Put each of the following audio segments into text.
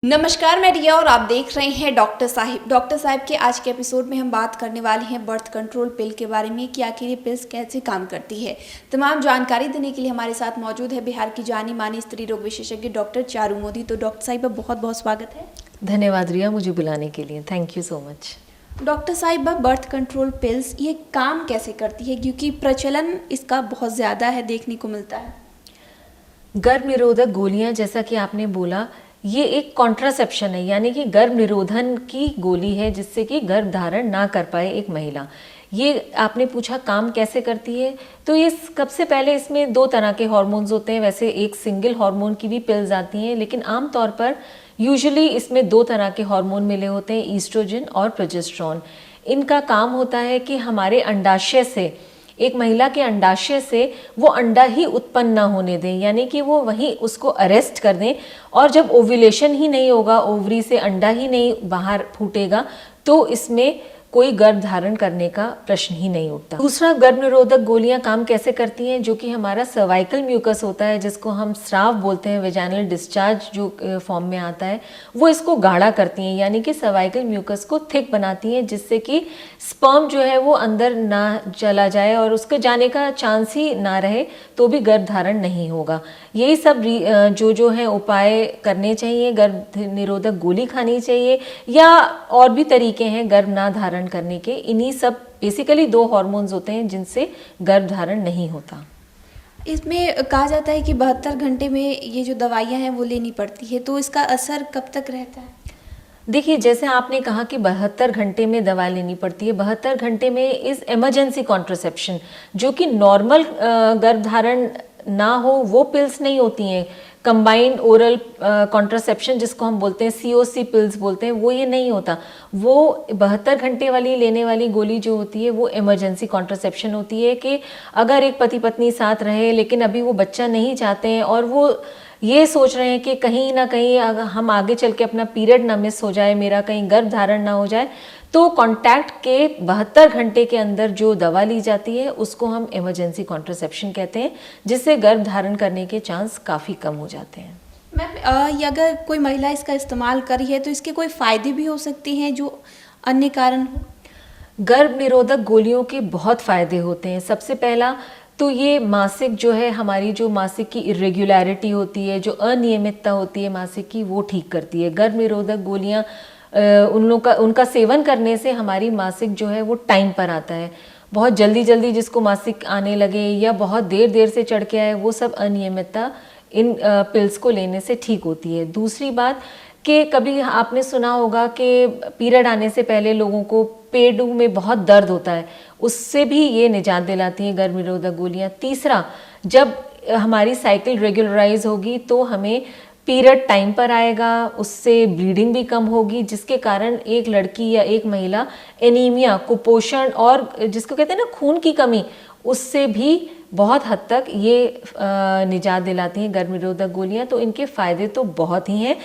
नमस्कार, मैं रिया और आप देख रहे हैं डॉक्टर साहिब। डॉक्टर साहिब के आज के एपिसोड में हम बात करने वाले हैं बर्थ कंट्रोल पिल के बारे में कि आखिर ये पिल्स कैसे काम करती है। तमाम जानकारी देने के लिए हमारे साथ मौजूद है बिहार की जानी मानी स्त्री रोग विशेषज्ञ डॉक्टर चारू मोदी। तो डॉक्टर साहिब, बहुत बहुत स्वागत है। धन्यवाद रिया, मुझे बुलाने के लिए। Thank you so much. Doctor Sahib, birth control pills ये काम कैसे करती है, क्योंकि प्रचलन इसका बहुत ज़्यादा है, देखने को मिलता है। गर्भ निरोधक गोलियां, जैसा कि आपने बोला, ये एक कॉन्ट्रासेप्शन है, यानी कि गर्भ निरोधन की गोली है जिससे कि गर्भ धारण ना कर पाए एक महिला। ये आपने पूछा काम कैसे करती है, तो ये सबसे पहले इसमें दो तरह के हार्मोन्स होते हैं। वैसे एक सिंगल हार्मोन की भी पिल्स आती हैं, लेकिन आमतौर पर यूजुअली इसमें दो तरह के हार्मोन मिले होते हैं, ईस्ट्रोजन और प्रोजेस्टेरोन। इनका काम होता है कि हमारे अंडाशय से, एक महिला के अंडाशय से वो अंडा ही उत्पन्न ना होने दें, यानी कि वो वहीं उसको अरेस्ट कर दें। और जब ओव्यूलेशन ही नहीं होगा, ओवरी से अंडा ही नहीं बाहर फूटेगा, तो इसमें कोई गर्भ धारण करने का प्रश्न ही नहीं उठता। दूसरा, गर्भ निरोधक गोलियां काम कैसे करती हैं, जो कि हमारा सर्वाइकल म्यूकस होता है, जिसको हम स्राव बोलते हैं, वेजाइनल डिस्चार्ज जो फॉर्म में आता है, वो इसको गाढ़ा करती हैं, यानी कि सर्वाइकल म्यूकस को थिक बनाती हैं, जिससे कि स्पर्म जो है वो अंदर ना चला जाए और उसके जाने का चांस ही ना रहे, तो भी गर्भ धारण नहीं होगा। यही सब जो है उपाय करने चाहिए। गर्भ निरोधक गोली खानी चाहिए, या और भी तरीके हैं गर्भ ना धारण करने के। इन्हीं सब बेसिकली दो हार्मोन्स होते हैं जिनसे गर्भ धारण नहीं होता। इसमें कहा जाता है कि 72 घंटे में ये जो दवाइयाँ हैं वो लेनी पड़ती है, तो इसका असर कब तक रहता है? देखिए, जैसे आपने कहा कि 72 घंटे में दवा लेनी पड़ती है, 72 घंटे में इस इमरजेंसी कॉन्ट्रासेप्शन, जो कि नॉर्मल गर्भधारण ना हो वो पिल्स नहीं होती हैं। कंबाइंड ओरल कॉन्ट्रासेप्शन जिसको हम बोलते हैं, COC पिल्स बोलते हैं, वो ये नहीं होता। वो 72 घंटे वाली लेने वाली गोली जो होती है वो इमरजेंसी कॉन्ट्रासेप्शन होती है, कि अगर एक पति पत्नी साथ रहे लेकिन अभी वो बच्चा नहीं चाहते हैं और वो ये सोच रहे हैं कि कहीं ना कहीं अगर हम आगे चल के अपना पीरियड ना मिस हो जाए, मेरा कहीं गर्भ धारण ना हो जाए, तो कांटेक्ट के 72 घंटे के अंदर जो दवा ली जाती है उसको हम इमरजेंसी कॉन्ट्रासेप्शन कहते हैं, जिससे गर्भ धारण करने के चांस काफ़ी कम हो जाते हैं। मैम, अगर कोई महिला इसका इस्तेमाल करी है तो इसके कोई फ़ायदे भी हो सकते हैं जो अन्य कारण हो? गर्भ निरोधक गोलियों के बहुत फ़ायदे होते हैं। सबसे पहला तो ये मासिक जो है, हमारी जो मासिक की इरेगुलरिटी होती है, जो अनियमितता होती है मासिक की, वो ठीक करती है। गर्भ निरोधक गोलियां उनका सेवन करने से हमारी मासिक जो है वो टाइम पर आता है। बहुत जल्दी जल्दी जिसको मासिक आने लगे या बहुत देर देर से चढ़ के आए, वो सब अनियमितता इन पिल्स को लेने से ठीक होती है। दूसरी बात कि कभी आपने सुना होगा कि पीरियड आने से पहले लोगों को पेट में बहुत दर्द होता है, उससे भी ये निजात दिलाती हैं गर्भ निरोधक गोलियां। तीसरा, जब हमारी साइकिल रेगुलराइज होगी तो हमें पीरियड टाइम पर आएगा, उससे ब्लीडिंग भी कम होगी, जिसके कारण एक लड़की या एक महिला एनीमिया, कुपोषण और जिसको कहते हैं ना खून की कमी, उससे भी बहुत हद तक ये निजात दिलाती हैं गर्भ निरोधक गोलियां। तो इनके फायदे तो बहुत ही हैं।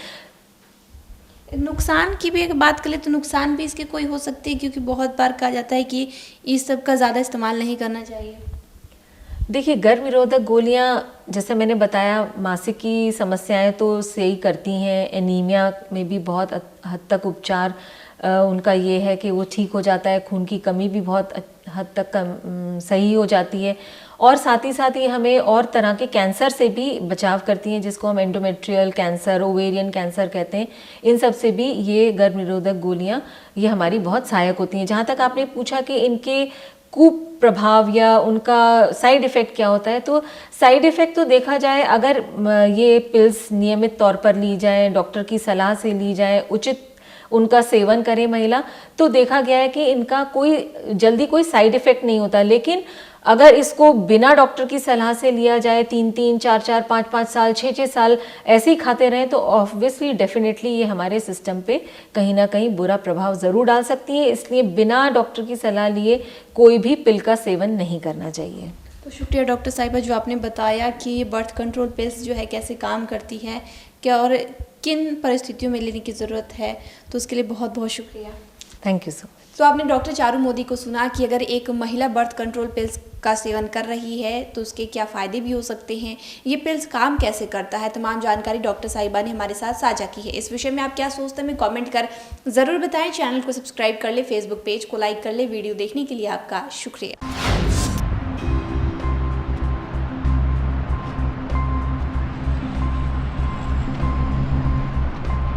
नुकसान की भी एक बात करें तो नुकसान भी इसके कोई हो सकते हैं, क्योंकि बहुत बार कहा जाता है कि इस सब का ज़्यादा इस्तेमाल नहीं करना चाहिए। देखिए, गर्भ निरोधक गोलियां, जैसे मैंने बताया, मासिक की समस्याएं तो सही करती हैं। एनीमिया में भी बहुत हद तक उपचार उनका ये है कि वो ठीक हो जाता है। खून की कमी भी बहुत हद तक सही हो जाती है। और साथ ही हमें और तरह के कैंसर से भी बचाव करती हैं, जिसको हम एंडोमेट्रियल कैंसर, ओवेरियन कैंसर कहते हैं। इन सब से भी ये गर्भ निरोधक गोलियां ये हमारी बहुत सहायक होती हैं। जहाँ तक आपने पूछा कि इनके कुप्रभाव या उनका साइड इफ़ेक्ट क्या होता है, तो साइड इफ़ेक्ट तो देखा जाए, अगर ये पिल्स नियमित तौर पर ली जाए, डॉक्टर की सलाह से ली जाए, उचित उनका सेवन करे महिला, तो देखा गया है कि इनका जल्दी कोई साइड इफ़ेक्ट नहीं होता। लेकिन अगर इसको बिना डॉक्टर की सलाह से लिया जाए, 3-3, 4-4, 5-5 साल, 6-6 साल ऐसे ही खाते रहें, तो ऑब्वियसली डेफिनेटली ये हमारे सिस्टम पे कहीं ना कहीं बुरा प्रभाव ज़रूर डाल सकती है। इसलिए बिना डॉक्टर की सलाह लिए कोई भी पिल का सेवन नहीं करना चाहिए। तो शुक्रिया डॉक्टर साहिबा, जो आपने बताया कि ये बर्थ कंट्रोल पिल्स जो है कैसे काम करती है, क्या और किन परिस्थितियों में लेने की ज़रूरत है, तो उसके लिए बहुत बहुत शुक्रिया। Thank you so much. तो आपने डॉक्टर चारू मोदी को सुना कि अगर एक महिला बर्थ कंट्रोल पिल्स का सेवन कर रही है तो उसके क्या फ़ायदे भी हो सकते हैं, ये पिल्स काम कैसे करता है, तमाम जानकारी डॉक्टर साहिबा ने हमारे साथ साझा की है। इस विषय में आप क्या सोचते हैं, हमें कमेंट कर ज़रूर बताएं। चैनल को सब्सक्राइब कर ले, फेसबुक पेज को लाइक कर ले। वीडियो देखने के लिए आपका शुक्रिया।